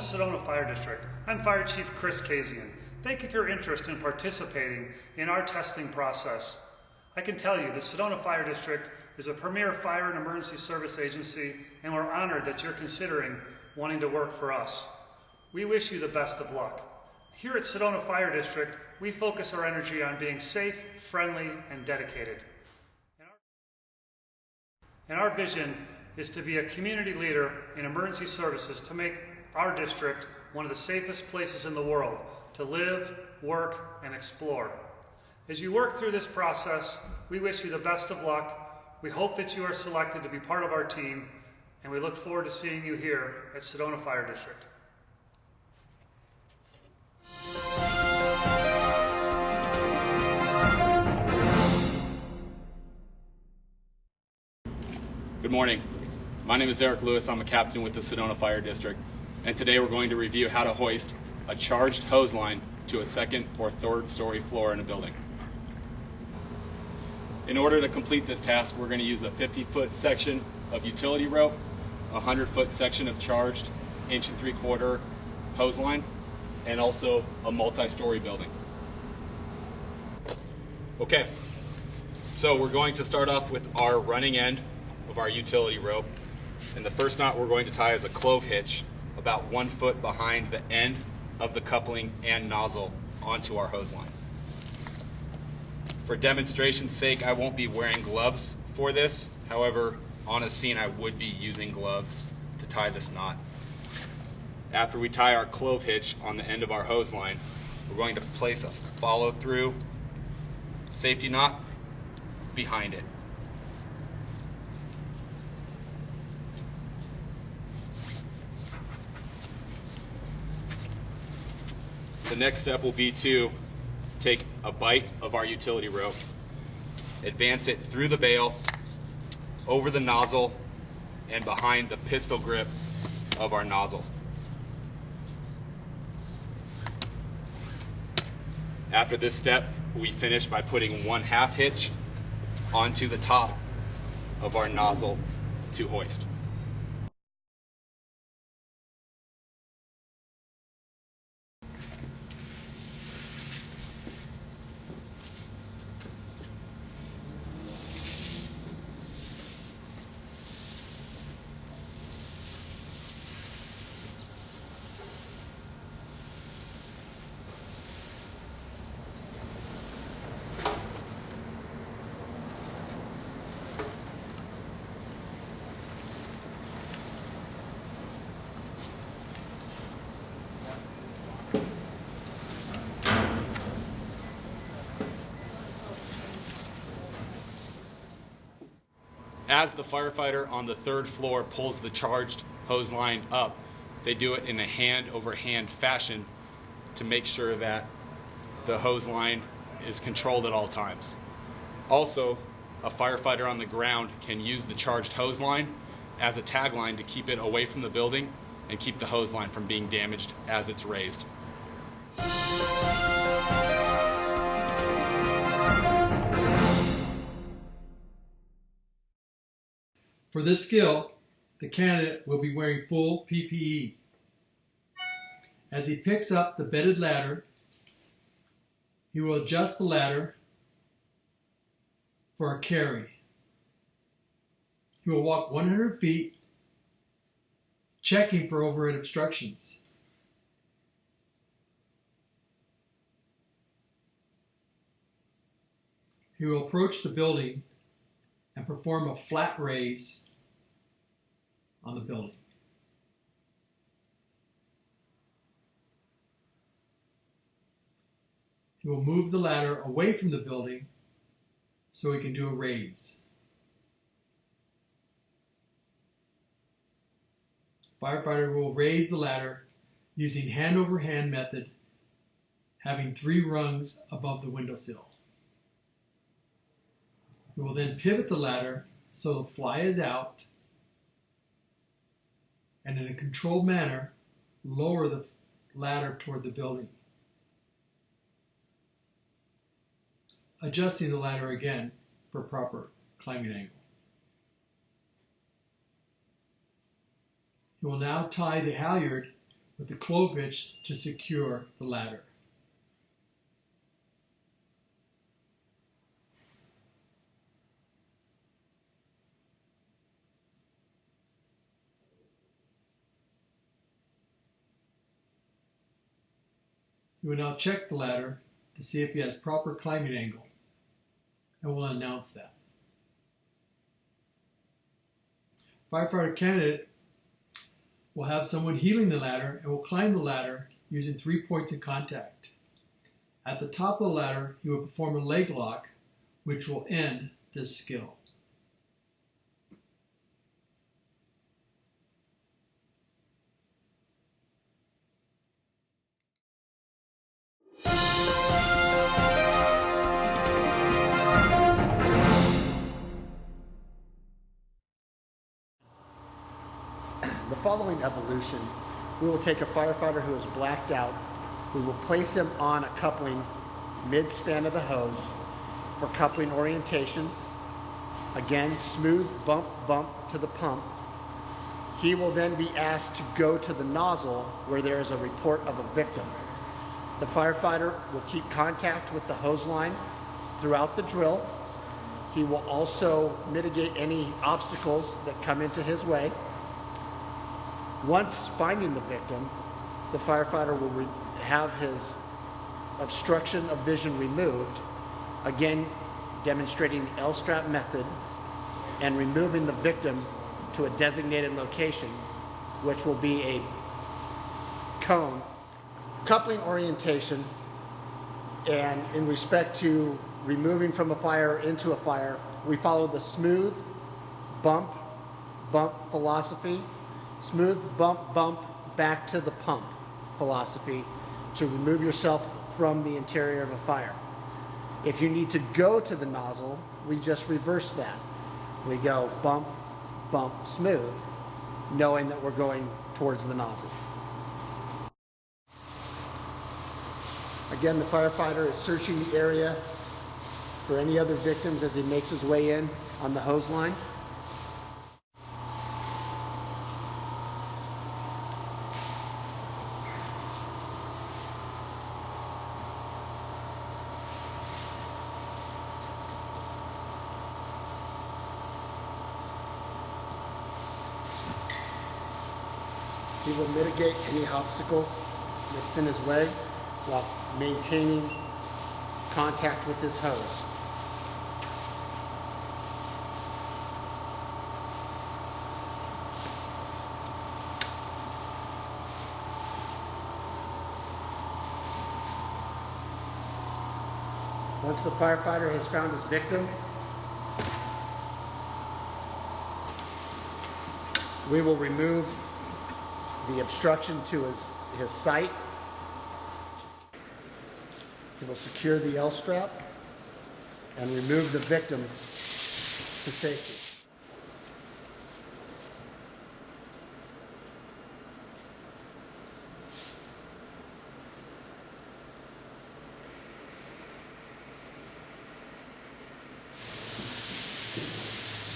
to Sedona Fire District. I'm Fire Chief Chris Kazian. Thank you for your interest in participating in our testing process. I can tell you that Sedona Fire District is a premier fire and emergency service agency, and we're honored that you're considering wanting to work for us. We wish you the best of luck. Here at Sedona Fire District, we focus our energy on being safe, friendly, and dedicated. And our vision is to be a community leader in emergency services to make our district one of the safest places in the world to live, work, and explore. As you work through this process, we wish you the best of luck. We hope that you are selected to be part of our team, and we look forward to seeing you here at Sedona Fire District. Good morning. My name is Eric Lewis. I'm a captain with the Sedona Fire District, and today we're going to review how to hoist a charged hose line to a second or third story floor in a building. In order to complete this task, we're going to use a 50-foot section of utility rope, a 100-foot section of charged 1 3/4 hose line, and also a multi-story building. Okay, so we're going to start off with our running end of our utility rope, and the first knot we're going to tie is a clove hitch about 1 foot behind the end of the coupling and nozzle onto our hose line. For demonstration's sake, I won't be wearing gloves for this. However, on a scene I would be using gloves to tie this knot. After we tie our clove hitch on the end of our hose line, we're going to place a follow-through safety knot behind it. The next step will be to take a bite of our utility rope, advance it through the bail, over the nozzle, and behind the pistol grip of our nozzle. After this step, we finish by putting 1/2 hitch onto the top of our nozzle to hoist. As the firefighter on the 3rd floor pulls the charged hose line up, they do it in a hand-over-hand fashion to make sure that the hose line is controlled at all times. Also, a firefighter on the ground can use the charged hose line as a tag line to keep it away from the building and keep the hose line from being damaged as it's raised. For this skill, the candidate will be wearing full PPE. As he picks up the bedded ladder, he will adjust the ladder for a carry. He will walk 100 feet, checking for overhead obstructions. He will approach the building and perform a flat raise on the building. He will move the ladder away from the building so he can do a raise. Firefighter will raise the ladder using hand-over-hand method, having 3 rungs above the windowsill. We will then pivot the ladder so the fly is out, and in a controlled manner, lower the ladder toward the building. Adjusting the ladder again for proper climbing angle. You will now tie the halyard with the clove hitch to secure the ladder. You will now check the ladder to see if he has proper climbing angle, and we'll announce that. Firefighter candidate will have someone heeling the ladder and will climb the ladder using 3 points of contact. At the top of the ladder, he will perform a leg lock, which will end this skill. The following evolution, we will take a firefighter who is blacked out. We will place him on a coupling mid-span of the hose for coupling orientation. Again, smooth bump, bump to the pump. He will then be asked to go to the nozzle where there is a report of a victim. The firefighter will keep contact with the hose line throughout the drill. He will also mitigate any obstacles that come into his way. Once finding the victim, the firefighter will have his obstruction of vision removed, again demonstrating the L-strap method and removing the victim to a designated location, which will be a cone. Coupling orientation, and in respect to removing from a fire into a fire, we follow the smooth bump, bump philosophy. Smooth bump, bump back to the pump philosophy to remove yourself from the interior of a fire. If you need to go to the nozzle, we just reverse that. We go bump, bump, smooth, knowing that we're going towards the nozzle. Again, the firefighter is searching the area for any other victims as he makes his way in on the hose line. He will mitigate any obstacle that's in his way while maintaining contact with his hose. Once the firefighter has found his victim, we will remove the obstruction to his sight. He will secure the L-strap and remove the victim to safety.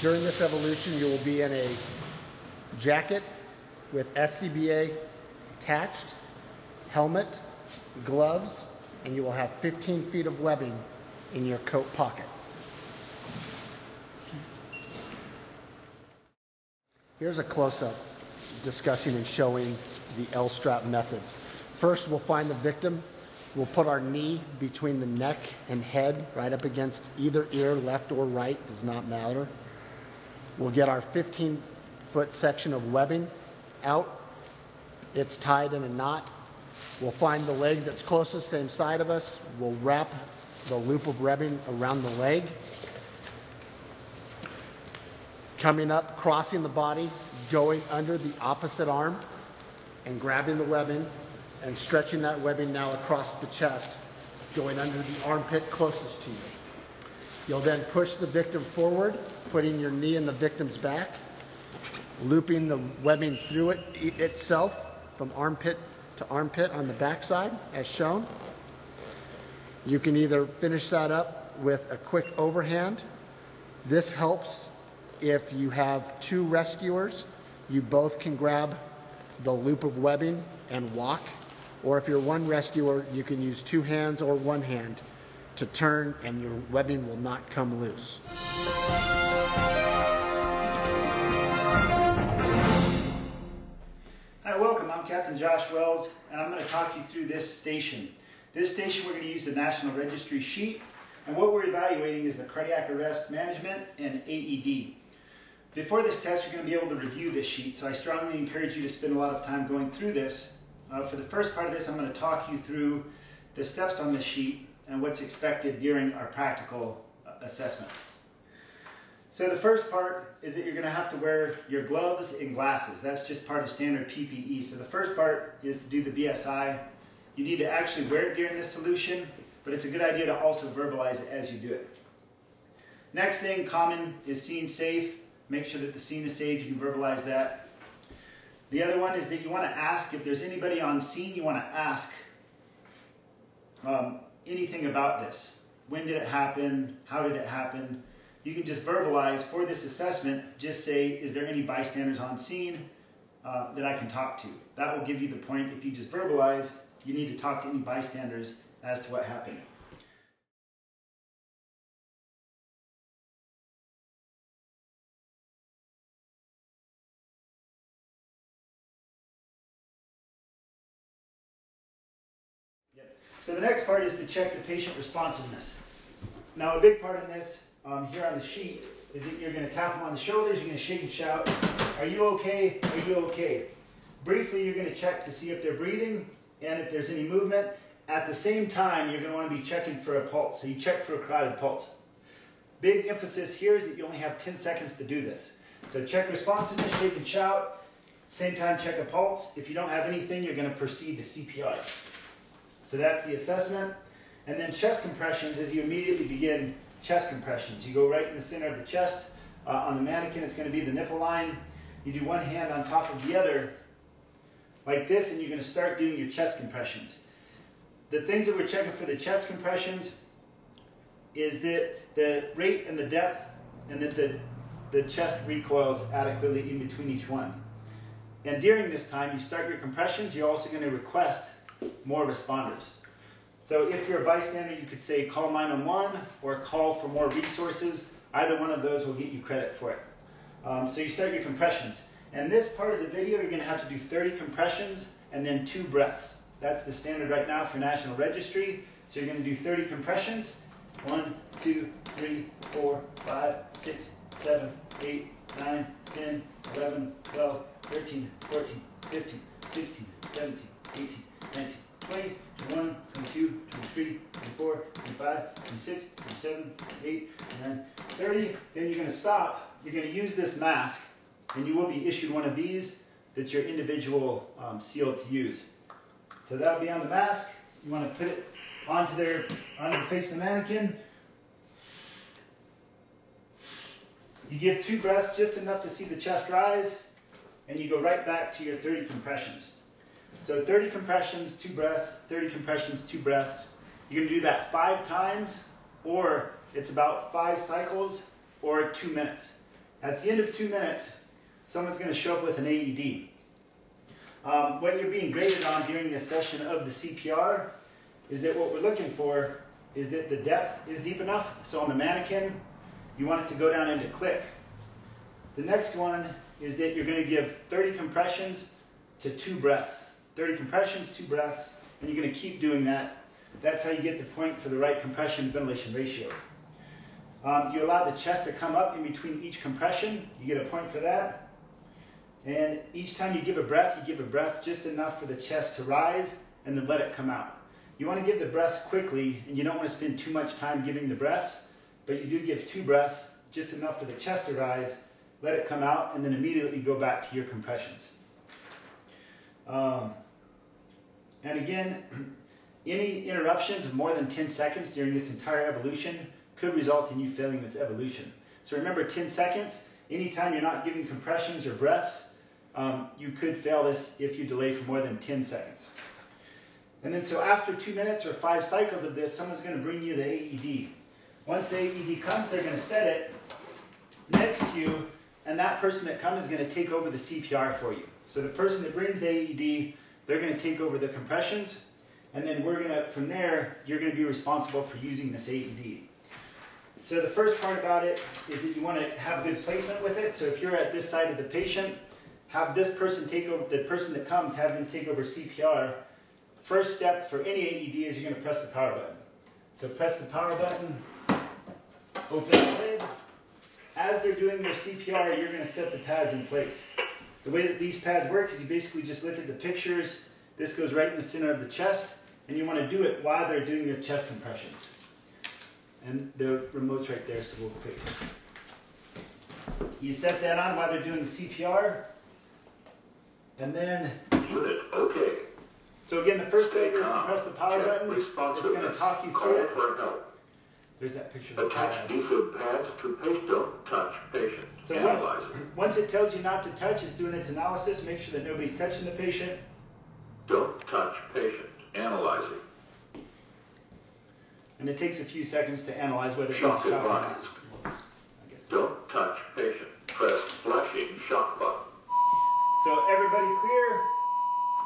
During this evolution, you will be in a jacket with SCBA attached, helmet, gloves, and you will have 15 feet of webbing in your coat pocket. Here's a close-up discussing and showing the L-strap method. First, we'll find the victim. We'll put our knee between the neck and head, right up against either ear, left or right, does not matter. We'll get our 15-foot section of webbing out. It's tied in a knot. We'll find the leg that's closest, same side of us. We'll wrap the loop of webbing around the leg. Coming up, crossing the body, going under the opposite arm, and grabbing the webbing and stretching that webbing now across the chest, going under the armpit closest to you. You'll then push the victim forward, putting your knee in the victim's back, looping the webbing through it itself from armpit to armpit on the backside, as shown. You can either finish that up with a quick overhand. This helps if you have two rescuers. You both can grab the loop of webbing and walk. Or if you're one rescuer, you can use 2 hands or 1 hand to turn and your webbing will not come loose. Hi, welcome. I'm Captain Josh Wells, and I'm going to talk you through this station. This station, we're going to use the National Registry sheet, and what we're evaluating is the cardiac arrest management and AED. Before this test, you're going to be able to review this sheet, so I strongly encourage you to spend a lot of time going through this. For the first part of this, I'm going to talk you through the steps on this sheet and what's expected during our practical assessment. So the first part is that you're going to have to wear your gloves and glasses. That's just part of standard PPE. So the first part is to do the BSI. You need to actually wear it during this solution, but it's a good idea to also verbalize it as you do it. Next thing, common, is scene safe. Make sure that the scene is safe. You can verbalize that. The other one is that you want to ask, if there's anybody on scene, you want to ask anything about this. When did it happen? How did it happen? You can just verbalize for this assessment, just say, is there any bystanders on scene that I can talk to? That will give you the point. If you just verbalize, you need to talk to any bystanders as to what happened. So the next part is to check the patient responsiveness. Now a big part in this, here on the sheet, is that you're going to tap them on the shoulders, you're going to shake and shout, are you okay? Are you okay? Briefly, you're going to check to see if they're breathing and if there's any movement. At the same time, you're going to want to be checking for a pulse. So you check for a carotid pulse. Big emphasis here is that you only have 10 seconds to do this. So check responsiveness, shake and shout. Same time, check a pulse. If you don't have anything, you're going to proceed to CPR. So that's the assessment. And then chest compressions, as you immediately begin chest compressions. You go right in the center of the chest. On the mannequin, it's going to be the nipple line. You do one hand on top of the other, like this, and you're going to start doing your chest compressions. The things that we're checking for the chest compressions is that the rate and the depth, and that the chest recoils adequately in between each one. And during this time, you start your compressions, you're also going to request more responders. So if you're a bystander, you could say call 911 or call for more resources. Either one of those will get you credit for it. So you start your compressions. And this part of the video, you're going to have to do 30 compressions and then 2 breaths. That's the standard right now for National Registry. So you're going to do 30 compressions. 1, 2, 3, 4, 5, 6, 7, 8, 9, 10, 11, 12, 13, 14, 15, 16, 17, 18, 19, 20, 21, 22, 23, 24, 25, 26, 27, 28, 29, 30. Then you're going to stop. You're going to use this mask, and you will be issued one of these that's your individual seal to use. So that'll be on the mask. You want to put it onto the face of the mannequin. You give 2 breaths, just enough to see the chest rise, and you go right back to your 30 compressions. So 30 compressions, 2 breaths, 30 compressions, 2 breaths. You're going to do that 5 times, or it's about 5 cycles, or 2 minutes. At the end of 2 minutes, someone's going to show up with an AED. What you're being graded on during this session of the CPR is that what we're looking for is that the depth is deep enough. So on the mannequin, you want it to go down into click. The next one is that you're going to give 30 compressions to 2 breaths. 30 compressions, 2 breaths, and you're going to keep doing that. That's how you get the point for the right compression to ventilation ratio. You allow the chest to come up in between each compression. You get a point for that. And each time you give a breath, you give a breath just enough for the chest to rise and then let it come out. You want to give the breaths quickly, and you don't want to spend too much time giving the breaths, but you do give 2 breaths, just enough for the chest to rise, let it come out, and then immediately go back to your compressions. And again, any interruptions of more than 10 seconds during this entire evolution could result in you failing this evolution. So remember, 10 seconds, anytime you're not giving compressions or breaths, you could fail this if you delay for more than 10 seconds. And then so after 2 minutes or 5 cycles of this, someone's going to bring you the AED. Once the AED comes, they're going to set it next to you, and that person that comes is going to take over the CPR for you. So the person that brings the AED, they're going to take over the compressions, and then we're going to, from there, you're going to be responsible for using this AED. So the first part about it is that you want to have good placement with it. So if you're at this side of the patient, have this person take over, the person that comes, have them take over CPR. First step for any AED is you're going to press the power button. So press the power button, open the lid. As they're doing their CPR, you're going to set the pads in place. The way that these pads work is you basically just look at the pictures. This goes right in the center of the chest, and you want to do it while they're doing their chest compressions. And the remote's right there, so we'll quick. You set that on while they're doing the CPR, and then... Unit, okay. So again, the first thing is to press the power button. It's going to talk you through it. For help. There's that picture of the Attach pads. defib pads to patient. Don't touch patient. So Analyze it. once it tells you not to touch, it's doing its analysis. Make sure that nobody's touching the patient. Don't touch patient. Analyze it. And it takes a few seconds to analyze whether it's Shock shock or not. advised. I guess. Don't touch patient. Press flashing shock button. So everybody clear?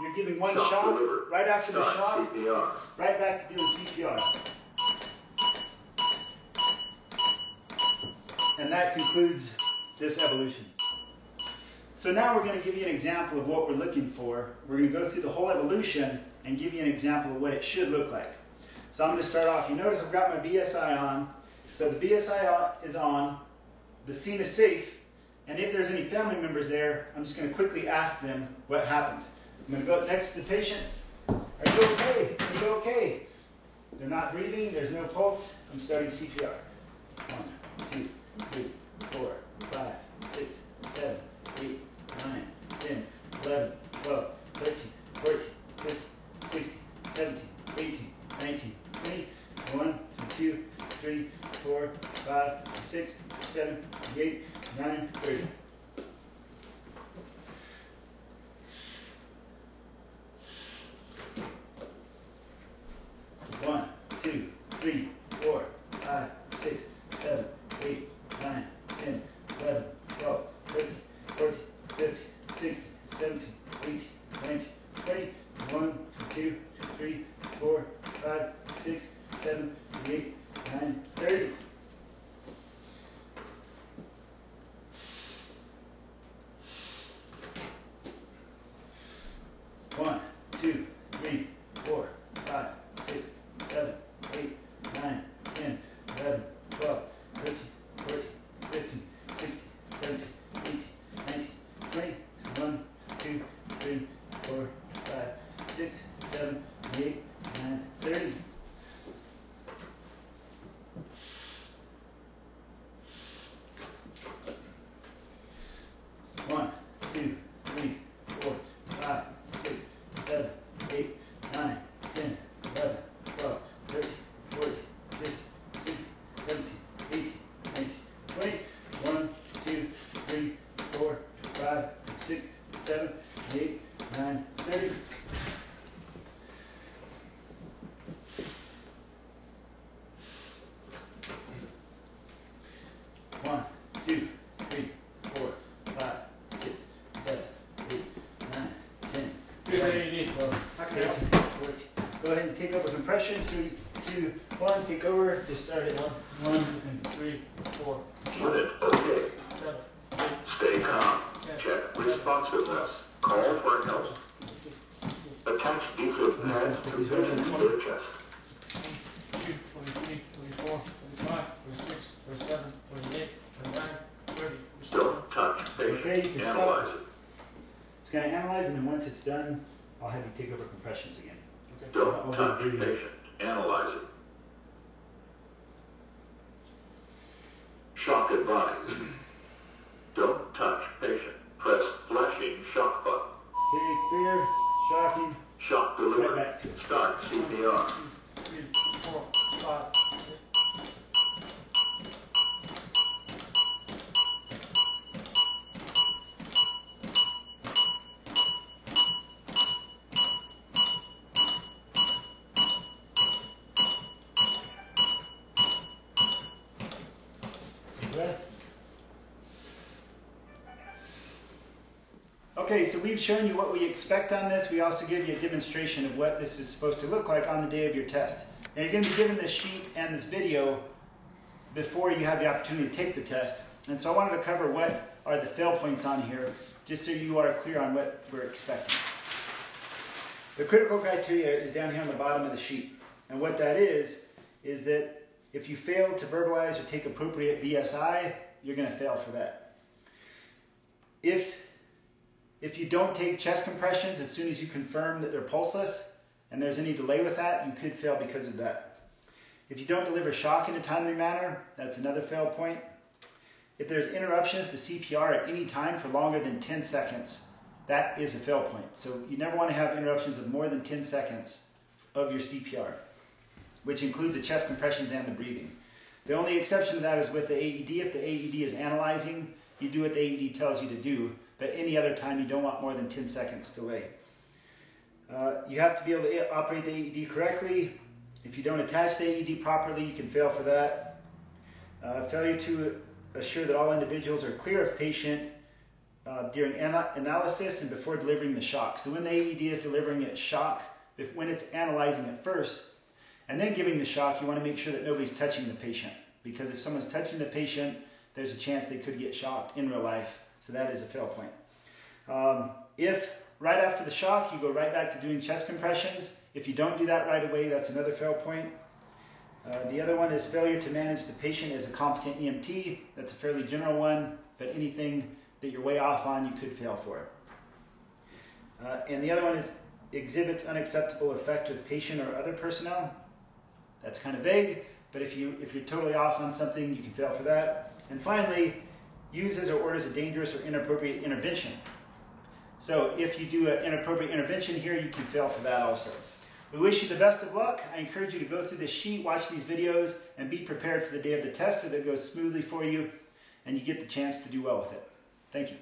You're giving one Shock shock. delivered. Right after the Start shock, CPR. right back to doing CPR. And that concludes this evolution. So now we're going to give you an example of what we're looking for. We're going to go through the whole evolution and give you an example of what it should look like. So I'm going to start off. You notice I've got my BSI on. So the BSI is on. The scene is safe. And if there's any family members there, I'm just going to quickly ask them what happened. I'm going to go up next to the patient. Are you okay? Are you okay? They're not breathing. There's no pulse. I'm starting CPR. 1, 2, 3, 4, 5, 6, 7, 8, 9, 10, 11, 12, 13, 14, 15, 16, 17, 18, 19, 20, 1, 2, 3, 4, 5, 6, 7, 8, 9, 30. One, 2, 3, 4, 5, 6, 7, 8, 9, 10, 11, 12, 13, 14, 15, 16, 17, 18, 19, 20, 1, 2, 3, 4, 5, 6, 7, 8, 9, 30. One, 2, 3, 4, 5, 6, 7, 8, 9, 10, 11, 12, 13, 14, 15, 16, 17, 18, 19, 20, 1, 2, 3, 4, 5, 6, 7, 8, 9, 30. One, 2, 3, 4, 5, 6, 7, 8, 9, 10, 11, 12, 13, 14, 15, 16, 17, 18, 19, 20, 1, 2, 3, 4, 5, 6, 7, 8, 9, 30. One, 2, 3, 4, 5, 6, 7, 8, 9, 10, 11, 12, 13, 14. Go ahead and take over compressions. 3, 2, 1. Take over. Just start at 1 and 3, 4. Unit, okay. Stay calm. Check responsiveness. Call for help. Attach defib pads to patient's ear chest. 22, 23, 24, 25, 26, 27, 28, 29, 30. Don't touch Okay, you patient. can Analyze stop. It's going to analyze, and then once it's done, I'll have you take over compressions again. it. Don't touch patient. Analyze it. Shock advised. Don't touch patient. Press flashing shock button. Okay, clear. Shocking. Shock Right delivered. back to it. Start CPR. 3, 4, 5, 6. Breath. Okay, so we've shown you what we expect on this. We also give you a demonstration of what this is supposed to look like on the day of your test. Now you're going to be given this sheet and this video before you have the opportunity to take the test. And so I wanted to cover what are the fail points on here, just so you are clear on what we're expecting. The critical criteria is down here on the bottom of the sheet. And what that is that if you fail to verbalize or take appropriate BSI, you're going to fail for that. If you don't take chest compressions as soon as you confirm that they're pulseless, and there's any delay with that, you could fail because of that. If you don't deliver shock in a timely manner, that's another fail point. If there's interruptions to CPR at any time for longer than 10 seconds, that is a fail point. So you never want to have interruptions of more than 10 seconds of your CPR, which includes the chest compressions and the breathing. The only exception to that is with the AED. If the AED is analyzing, you do what the AED tells you to do, but any other time you don't want more than 10 seconds delay. You have to be able to operate the AED correctly. If you don't attach the AED properly, you can fail for that. Failure to assure that all individuals are clear of patient during analysis and before delivering the shock. So when the AED is delivering its shock, when it's analyzing it first and then giving the shock, you want to make sure that nobody's touching the patient, because if someone's touching the patient, there's a chance they could get shocked in real life. So that is a fail point. If right after the shock you go right back to doing chest compressions, if you don't do that right away, that's another fail point. The other one is failure to manage the patient as a competent EMT. That's a fairly general one, but anything that you're way off on, you could fail for. And the other one is exhibits unacceptable effect with patient or other personnel. That's kind of vague, but if you're totally off on something, you can fail for that. And finally, uses or orders a dangerous or inappropriate intervention. So if you do an inappropriate intervention here, you can fail for that also. We wish you the best of luck. I encourage you to go through this sheet, watch these videos, and be prepared for the day of the test so that it goes smoothly for you and you get the chance to do well with it. Thank you.